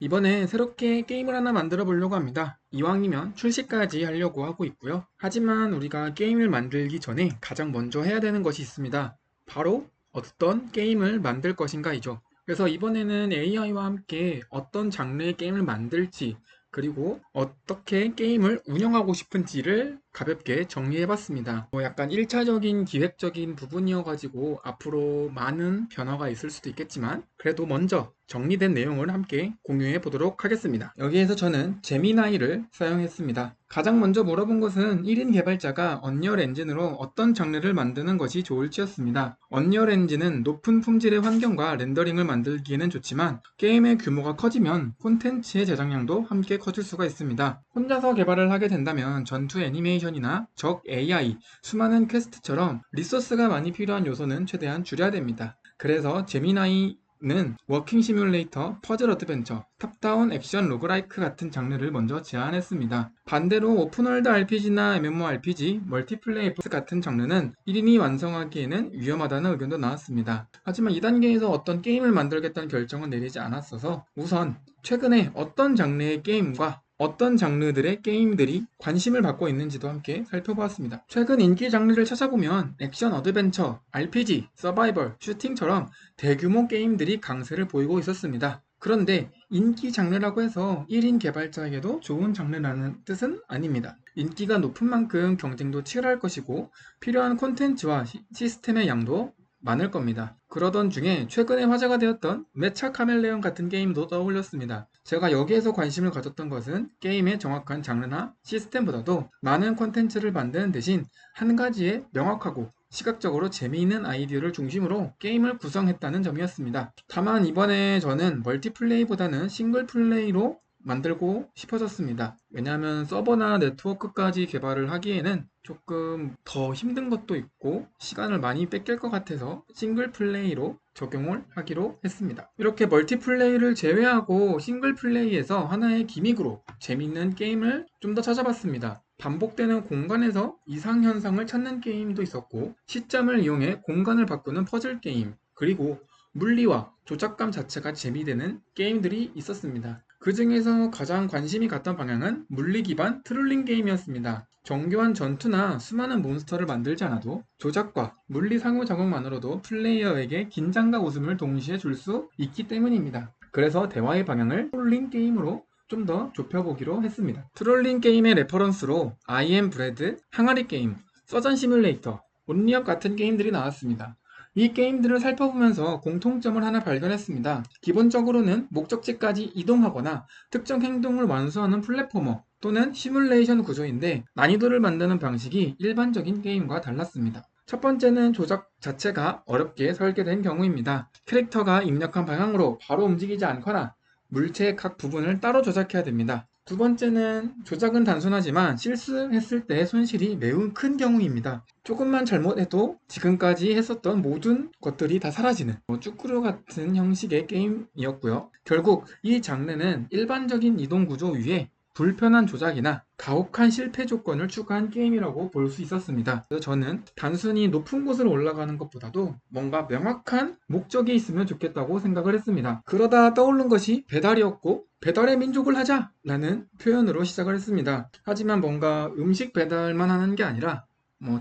이번에 새롭게 게임을 하나 만들어 보려고 합니다. 이왕이면 출시까지 하려고 하고 있고요. 하지만 우리가 게임을 만들기 전에 가장 먼저 해야 되는 것이 있습니다. 바로 어떤 게임을 만들 것인가이죠. 그래서 이번에는 AI와 함께 어떤 장르의 게임을 만들지, 그리고 어떻게 게임을 운영하고 싶은지를 가볍게 정리해봤습니다. 약간 1차적인 기획적인 부분이어가지고 앞으로 많은 변화가 있을 수도 있겠지만 그래도 먼저 정리된 내용을 함께 공유해 보도록 하겠습니다. 여기에서 저는 제미나이를 사용했습니다. 가장 먼저 물어본 것은 1인 개발자가 언리얼 엔진으로 어떤 장르를 만드는 것이 좋을지였습니다. 언리얼 엔진은 높은 품질의 환경과 렌더링을 만들기에는 좋지만 게임의 규모가 커지면 콘텐츠의 제작량도 함께 커질 수가 있습니다. 혼자서 개발을 하게 된다면 전투 애니메이션이나 적 AI, 수많은 퀘스트처럼 리소스가 많이 필요한 요소는 최대한 줄여야 됩니다. 그래서 제미나이는 워킹 시뮬레이터, 퍼즐 어드벤처, 탑다운 액션 로그라이크 같은 장르를 먼저 제안했습니다. 반대로 오픈월드 RPG나 MMORPG, 멀티플레이 같은 장르는 1인이 완성하기에는 위험하다는 의견도 나왔습니다. 하지만 2단계에서 어떤 게임을 만들겠다는 결정은 내리지 않았어서 우선 최근에 어떤 장르의 게임과 어떤 장르들의 게임들이 관심을 받고 있는지도 함께 살펴보았습니다. 최근 인기 장르를 찾아보면 액션 어드벤처, RPG, 서바이벌, 슈팅처럼 대규모 게임들이 강세를 보이고 있었습니다. 그런데 인기 장르라고 해서 1인 개발자에게도 좋은 장르라는 뜻은 아닙니다. 인기가 높은 만큼 경쟁도 치열할 것이고 필요한 콘텐츠와 시스템의 양도 많을 겁니다. 그러던 중에 최근에 화제가 되었던 메차 카멜레온 같은 게임도 떠올렸습니다. 제가 여기에서 관심을 가졌던 것은 게임의 정확한 장르나 시스템보다도 많은 콘텐츠를 만드는 대신 한 가지에 명확하고 시각적으로 재미있는 아이디어를 중심으로 게임을 구성했다는 점이었습니다. 다만 이번에 저는 멀티플레이보다는 싱글플레이로 만들고 싶어졌습니다. 왜냐하면 서버나 네트워크까지 개발을 하기에는 조금 더 힘든 것도 있고 시간을 많이 뺏길 것 같아서 싱글플레이로 적용을 하기로 했습니다. 이렇게 멀티플레이를 제외하고 싱글플레이에서 하나의 기믹으로 재밌는 게임을 좀 더 찾아봤습니다. 반복되는 공간에서 이상현상을 찾는 게임도 있었고 시점을 이용해 공간을 바꾸는 퍼즐 게임, 그리고 물리와 조작감 자체가 재미되는 게임들이 있었습니다. 그 중에서 가장 관심이 갔던 방향은 물리 기반 트롤링 게임이었습니다. 정교한 전투나 수많은 몬스터를 만들지 않아도 조작과 물리 상호작용만으로도 플레이어에게 긴장과 웃음을 동시에 줄 수 있기 때문입니다. 그래서 대화의 방향을 트롤링 게임으로 좀 더 좁혀보기로 했습니다. 트롤링 게임의 레퍼런스로 I am 브레드, 항아리 게임, 서전 시뮬레이터, 온리업 같은 게임들이 나왔습니다. 이 게임들을 살펴보면서 공통점을 하나 발견했습니다. 기본적으로는 목적지까지 이동하거나 특정 행동을 완수하는 플랫포머 또는 시뮬레이션 구조인데 난이도를 만드는 방식이 일반적인 게임과 달랐습니다. 첫 번째는 조작 자체가 어렵게 설계된 경우입니다. 캐릭터가 입력한 방향으로 바로 움직이지 않거나 물체의 각 부분을 따로 조작해야 됩니다. 두 번째는 조작은 단순하지만 실수했을 때 손실이 매우 큰 경우입니다. 조금만 잘못해도 지금까지 했었던 모든 것들이 다 사라지는 쭈꾸루 같은 형식의 게임이었고요. 결국 이 장르는 일반적인 이동 구조 위에 불편한 조작이나 가혹한 실패 조건을 추가한 게임이라고 볼 수 있었습니다. 그래서 저는 단순히 높은 곳을 올라가는 것보다도 뭔가 명확한 목적이 있으면 좋겠다고 생각을 했습니다. 그러다 떠오른 것이 배달이었고 배달의 민족을 하자! 라는 표현으로 시작을 했습니다. 하지만 뭔가 음식 배달만 하는 게 아니라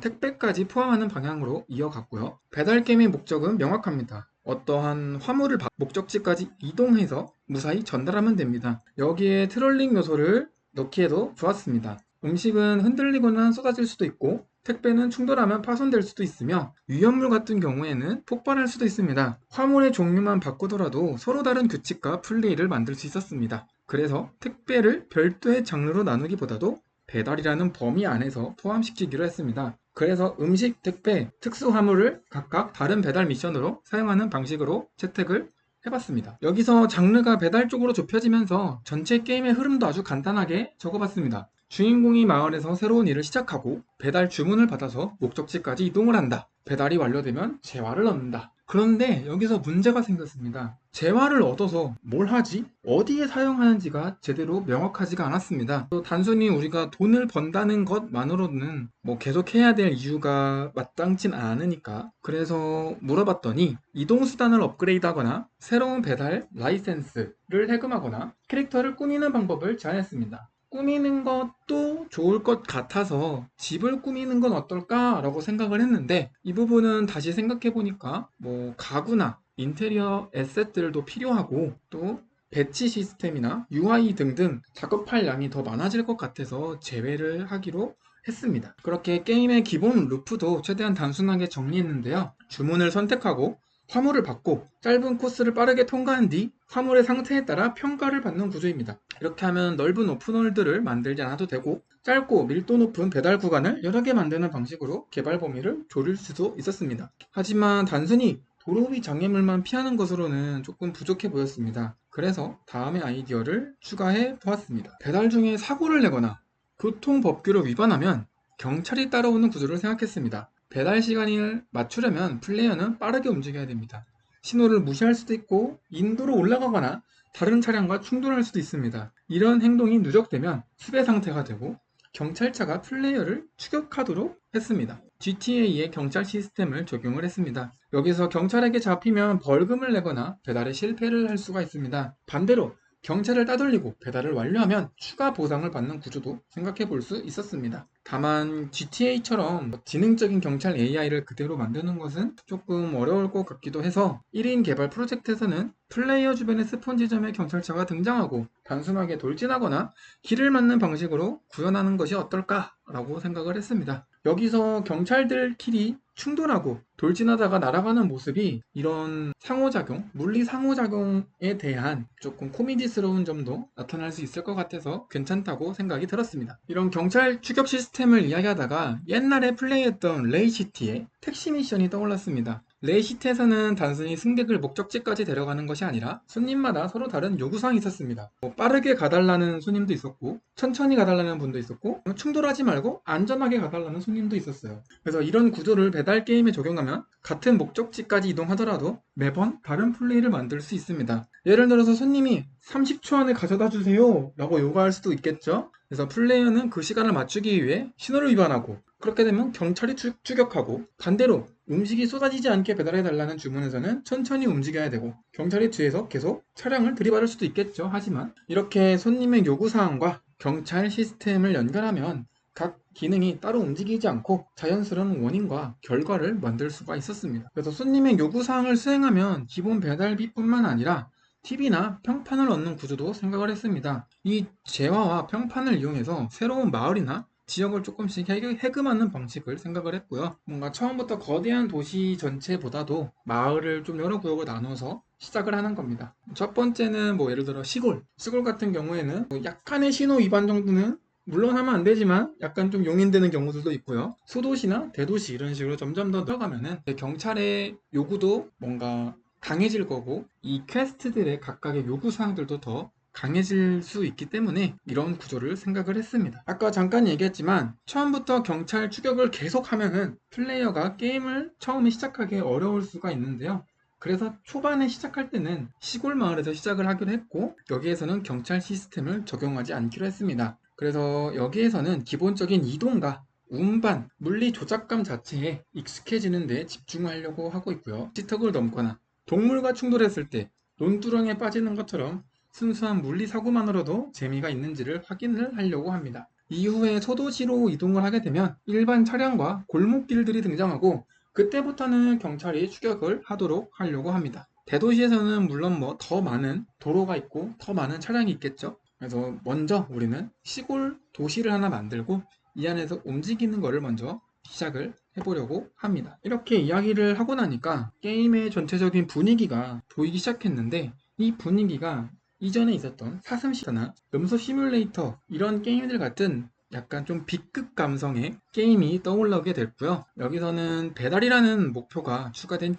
택배까지 포함하는 방향으로 이어갔고요. 배달 게임의 목적은 명확합니다. 어떠한 화물을 목적지까지 이동해서 무사히 전달하면 됩니다. 여기에 트롤링 요소를 넣기에도 좋았습니다. 음식은 흔들리거나 쏟아질 수도 있고 택배는 충돌하면 파손될 수도 있으며 위험물 같은 경우에는 폭발할 수도 있습니다. 화물의 종류만 바꾸더라도 서로 다른 규칙과 플레이를 만들 수 있었습니다. 그래서 택배를 별도의 장르로 나누기보다도 배달이라는 범위 안에서 포함시키기로 했습니다. 그래서 음식, 택배, 특수 화물을 각각 다른 배달 미션으로 사용하는 방식으로 채택을 해봤습니다. 여기서 장르가 배달 쪽으로 좁혀지면서 전체 게임의 흐름도 아주 간단하게 적어봤습니다. 주인공이 마을에서 새로운 일을 시작하고 배달 주문을 받아서 목적지까지 이동을 한다. 배달이 완료되면 재화를 얻는다. 그런데 여기서 문제가 생겼습니다. 재화를 얻어서 뭘 하지? 어디에 사용하는지가 제대로 명확하지가 않았습니다. 또 단순히 우리가 돈을 번다는 것만으로는 뭐 계속해야 될 이유가 마땅진 않으니까 그래서 물어봤더니 이동수단을 업그레이드하거나 새로운 배달 라이센스를 해금하거나 캐릭터를 꾸미는 방법을 제안했습니다. 꾸미는 것도 좋을 것 같아서 집을 꾸미는 건 어떨까라고 생각을 했는데 이 부분은 다시 생각해 보니까 뭐 가구나 인테리어 에셋들도 필요하고 또 배치 시스템이나 UI 등등 작업할 양이 더 많아질 것 같아서 제외를 하기로 했습니다. 그렇게 게임의 기본 루프도 최대한 단순하게 정리했는데요. 주문을 선택하고 화물을 받고 짧은 코스를 빠르게 통과한 뒤 화물의 상태에 따라 평가를 받는 구조입니다. 이렇게 하면 넓은 오픈월드를 만들지 않아도 되고 짧고 밀도 높은 배달 구간을 여러 개 만드는 방식으로 개발 범위를 줄일 수도 있었습니다. 하지만 단순히 도로 위 장애물만 피하는 것으로는 조금 부족해 보였습니다. 그래서 다음의 아이디어를 추가해 보았습니다. 배달 중에 사고를 내거나 교통법규를 위반하면 경찰이 따라오는 구조를 생각했습니다. 배달 시간을 맞추려면 플레이어는 빠르게 움직여야 됩니다. 신호를 무시할 수도 있고 인도로 올라가거나 다른 차량과 충돌할 수도 있습니다. 이런 행동이 누적되면 수배 상태가 되고 경찰차가 플레이어를 추격하도록 했습니다. GTA의 경찰 시스템을 적용을 했습니다. 여기서 경찰에게 잡히면 벌금을 내거나 배달에 실패를 할 수가 있습니다. 반대로 경찰을 따돌리고 배달을 완료하면 추가 보상을 받는 구조도 생각해 볼 수 있었습니다. 다만 GTA처럼 지능적인 경찰 AI를 그대로 만드는 것은 조금 어려울 것 같기도 해서 1인 개발 프로젝트에서는 플레이어 주변에 스폰지점의 경찰차가 등장하고 단순하게 돌진하거나 길을 막는 방식으로 구현하는 것이 어떨까라고 생각을 했습니다. 여기서 경찰들끼리 충돌하고 돌진하다가 날아가는 모습이 이런 상호작용, 물리 상호작용에 대한 조금 코미디스러운 점도 나타날 수 있을 것 같아서 괜찮다고 생각이 들었습니다. 이런 경찰 추격 시스템을 이야기하다가 옛날에 플레이했던 레이시티의 택시 미션이 떠올랐습니다. 레이시트에서는 단순히 승객을 목적지까지 데려가는 것이 아니라 손님마다 서로 다른 요구사항이 있었습니다. 빠르게 가달라는 손님도 있었고 천천히 가달라는 분도 있었고 충돌하지 말고 안전하게 가달라는 손님도 있었어요. 그래서 이런 구조를 배달 게임에 적용하면 같은 목적지까지 이동하더라도 매번 다른 플레이를 만들 수 있습니다. 예를 들어서 손님이 30초 안에 가져다 주세요 라고 요구할 수도 있겠죠. 그래서 플레이어는 그 시간을 맞추기 위해 신호를 위반하고 그렇게 되면 경찰이 추격하고 반대로 음식이 쏟아지지 않게 배달해달라는 주문에서는 천천히 움직여야 되고 경찰이 뒤에서 계속 차량을 들이받을 수도 있겠죠. 하지만 이렇게 손님의 요구사항과 경찰 시스템을 연결하면 각 기능이 따로 움직이지 않고 자연스러운 원인과 결과를 만들 수가 있었습니다. 그래서 손님의 요구사항을 수행하면 기본 배달비뿐만 아니라 팁이나 평판을 얻는 구조도 생각을 했습니다. 이 재화와 평판을 이용해서 새로운 마을이나 지역을 조금씩 해금하는 방식을 생각을 했고요. 뭔가 처음부터 거대한 도시 전체보다도 마을을 좀 여러 구역으로 나눠서 시작을 하는 겁니다. 첫 번째는 뭐 예를 들어 시골 같은 경우에는 뭐 약간의 신호 위반 정도는 물론 하면 안 되지만 약간 좀 용인되는 경우들도 있고요. 소도시나 대도시 이런 식으로 점점 더 들어가면은 경찰의 요구도 뭔가 강해질 거고 이 퀘스트들의 각각의 요구사항들도 더 강해질 수 있기 때문에 이런 구조를 생각을 했습니다. 아까 잠깐 얘기했지만 처음부터 경찰 추격을 계속하면은 플레이어가 게임을 처음에 시작하기 어려울 수가 있는데요. 그래서 초반에 시작할 때는 시골 마을에서 시작을 하기로 했고 여기에서는 경찰 시스템을 적용하지 않기로 했습니다. 그래서 여기에서는 기본적인 이동과 운반, 물리 조작감 자체에 익숙해지는 데 집중하려고 하고 있고요. 시턱을 넘거나 동물과 충돌했을 때 논두렁에 빠지는 것처럼 순수한 물리 사고만으로도 재미가 있는지를 확인을 하려고 합니다. 이후에 소도시로 이동을 하게 되면 일반 차량과 골목길들이 등장하고 그때부터는 경찰이 추격을 하도록 하려고 합니다. 대도시에서는 물론 뭐 더 많은 도로가 있고 더 많은 차량이 있겠죠. 그래서 먼저 우리는 시골 도시를 하나 만들고 이 안에서 움직이는 것을 먼저 시작을 해보려고 합니다. 이렇게 이야기를 하고 나니까 게임의 전체적인 분위기가 보이기 시작했는데 이 분위기가 이전에 있었던 사슴 시터나 염소 시뮬레이터 이런 게임들 같은 약간 좀 B급 감성의 게임이 떠올라오게 됐고요. 여기서는 배달이라는 목표가 추가된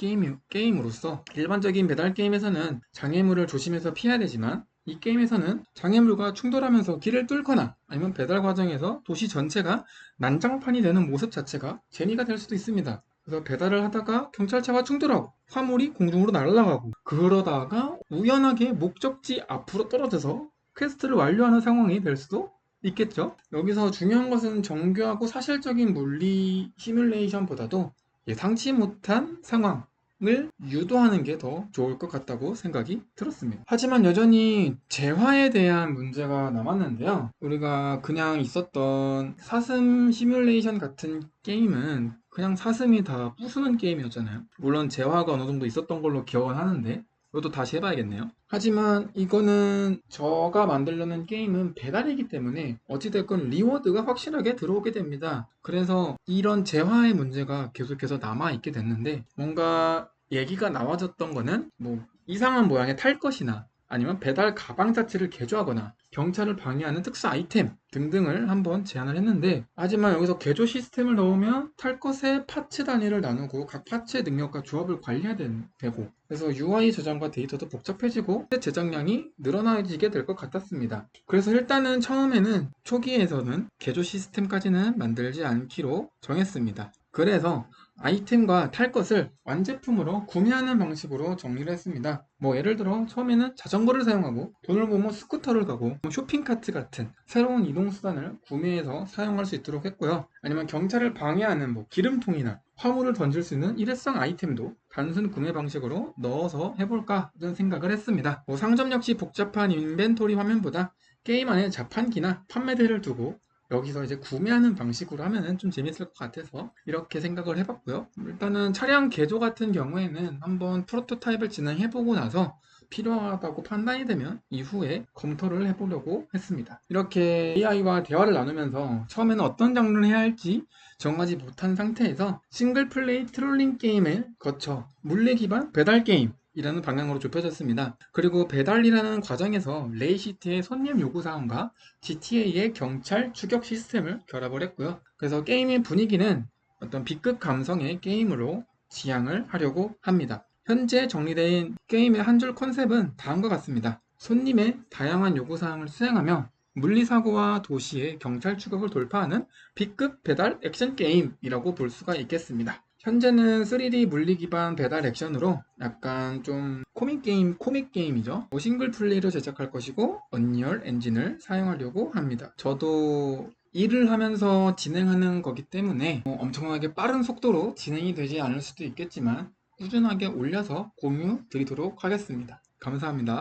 게임으로서 일반적인 배달 게임에서는 장애물을 조심해서 피해야 되지만 이 게임에서는 장애물과 충돌하면서 길을 뚫거나 아니면 배달 과정에서 도시 전체가 난장판이 되는 모습 자체가 재미가 될 수도 있습니다. 그래서 배달을 하다가 경찰차와 충돌하고 화물이 공중으로 날아가고 그러다가 우연하게 목적지 앞으로 떨어져서 퀘스트를 완료하는 상황이 될 수도 있겠죠. 여기서 중요한 것은 정교하고 사실적인 물리 시뮬레이션보다도 예상치 못한 상황을 유도하는 게 더 좋을 것 같다고 생각이 들었습니다. 하지만 여전히 재화에 대한 문제가 남았는데요. 우리가 그냥 있었던 사슴 시뮬레이션 같은 게임은 그냥 사슴이 다 부수는 게임이었잖아요. 물론 재화가 어느 정도 있었던 걸로 기억은 하는데 이것도 다시 해봐야겠네요. 하지만 이거는 제가 만들려는 게임은 배달이기 때문에 어찌됐건 리워드가 확실하게 들어오게 됩니다. 그래서 이런 재화의 문제가 계속해서 남아있게 됐는데 뭔가 얘기가 나와졌던 거는 뭐 이상한 모양의 탈 것이나 아니면 배달 가방 자체를 개조하거나 경찰을 방해하는 특수 아이템 등등을 한번 제안을 했는데 하지만 여기서 개조 시스템을 넣으면 탈 것의 파츠 단위를 나누고 각 파츠의 능력과 조합을 관리해야 되고 그래서 UI 저장과 데이터도 복잡해지고 제작량이 늘어나지게 될 것 같았습니다. 그래서 일단은 처음에는 초기에서는 개조 시스템까지는 만들지 않기로 정했습니다. 그래서 아이템과 탈 것을 완제품으로 구매하는 방식으로 정리를 했습니다. 뭐 예를 들어 처음에는 자전거를 사용하고 돈을 모으면 스쿠터를 가고 쇼핑카트 같은 새로운 이동수단을 구매해서 사용할 수 있도록 했고요. 아니면 경찰을 방해하는 뭐 기름통이나 화물을 던질 수 있는 일회성 아이템도 단순 구매 방식으로 넣어서 해볼까 하는 생각을 했습니다. 뭐 상점 역시 복잡한 인벤토리 화면보다 게임 안에 자판기나 판매대를 두고 여기서 이제 구매하는 방식으로 하면은 좀 재밌을 것 같아서 이렇게 생각을 해봤고요. 일단은 차량 개조 같은 경우에는 한번 프로토타입을 진행해보고 나서 필요하다고 판단이 되면 이후에 검토를 해보려고 했습니다. 이렇게 AI와 대화를 나누면서 처음에는 어떤 장르를 해야 할지 정하지 못한 상태에서 싱글 플레이 트롤링 게임을 거쳐 물리 기반 배달 게임 이라는 방향으로 좁혀졌습니다. 그리고 배달이라는 과정에서 레이시티의 손님 요구 사항과 GTA의 경찰 추격 시스템을 결합을 했고요. 그래서 게임의 분위기는 어떤 B급 감성의 게임으로 지향을 하려고 합니다. 현재 정리된 게임의 한 줄 컨셉은 다음과 같습니다. 손님의 다양한 요구사항을 수행하며 물리사고와 도시의 경찰 추격을 돌파하는 B급 배달 액션 게임이라고 볼 수가 있겠습니다. 현재는 3D 물리 기반 배달 액션으로 약간 좀 코믹 게임이죠. 싱글 플레이로 제작할 것이고 언리얼 엔진을 사용하려고 합니다. 저도 일을 하면서 진행하는 거기 때문에 엄청나게 빠른 속도로 진행이 되지 않을 수도 있겠지만 꾸준하게 올려서 공유 드리도록 하겠습니다. 감사합니다.